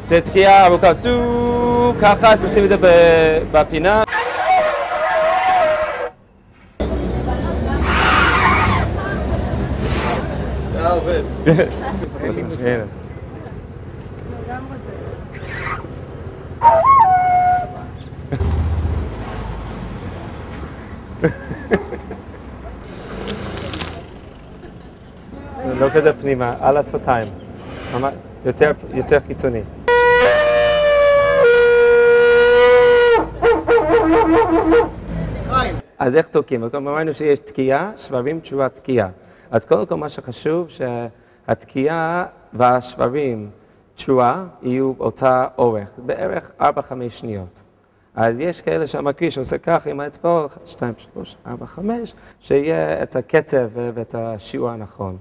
זה תקיעה ארוכה, טו, ככה, אז תשים את זה בפינה. עובד. לא כזה פנימה, על השפתיים. יותר קיצוני. אז איך תוקעים? אמרנו שיש תקיעה, שברים, תשובה, תקיעה. אז קודם כל מה שחשוב שהתקיעה והשברים, תשובה, יהיו אותה אורך, בערך 4-5 שניות. אז יש כאלה שהמקריא שעושה כך עם האצבעות, 2, 3, 4, 5, שיהיה את הקצב ואת השיעור הנכון.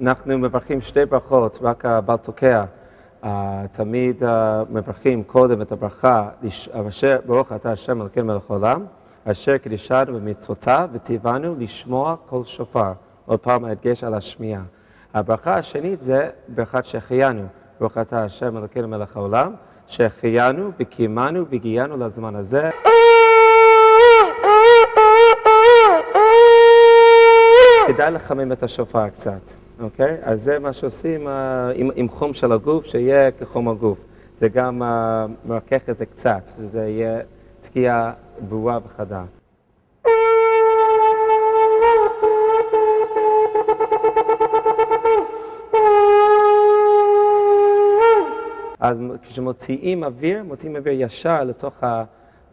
אנחנו מברכים 2 ברכות, רק הבעל תוקע. תמיד מברכים קודם את הברכה, אשר ברוך אתה השם אלוקינו מלך העולם, אשר קידשנו במצוותיו וציוונו לשמוע קול שופר. עוד פעם הדגש על השמיעה. הברכה השנית זה ברכת שהחיינו, ברוך אתה השם אלוקינו מלך העולם, שהחיינו וקיימנו והגיענו לזמן הזה. כדאי לחמם את השופר קצת, אוקיי? אז זה מה שעושים עם חום של הגוף, שיהיה כחום הגוף. זה גם מרכך את זה קצת, שזה יהיה תקיעה ברורה וחדה. אז כשמוציאים אוויר, מוציאים אוויר ישר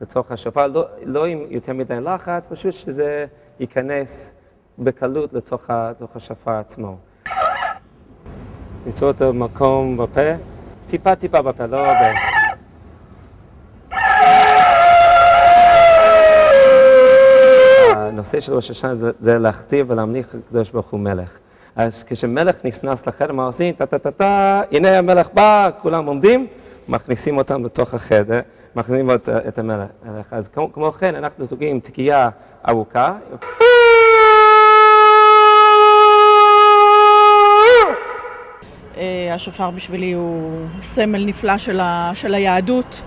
לתוך השופר, לא עם יותר מדי לחץ, פשוט שזה ייכנס בקלות לתוך השופר עצמו. למצוא אותו מקום בפה, טיפה בפה, לא הרבה. הנושא של ראש השנה זה להכתיר ולהמליך הקדוש ברוך הוא מלך. אז כשמלך נכנס לחדר, מה עושים? טה-טה-טה-טה, הנה המלך בא, כולם עומדים, מכניסים אותם לתוך החדר, מכניסים את המלך. אז כמו כן, אנחנו תוקעים תקיעה ארוכה. השופר בשבילי הוא סמל נפלא של היהדות,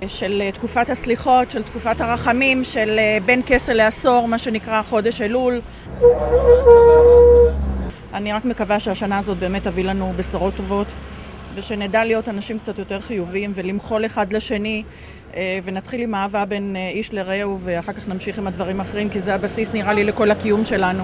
של תקופת הסליחות, של תקופת הרחמים, של בין כסה לעשור, מה שנקרא חודש אלול. אני רק מקווה שהשנה הזאת באמת תביא לנו בשורות טובות, ושנדע להיות אנשים קצת יותר חיוביים ולמחול אחד לשני, ונתחיל עם אהבה בין איש לרעהו, ואחר כך נמשיך עם הדברים האחרים, כי זה הבסיס נראה לי לכל הקיום שלנו.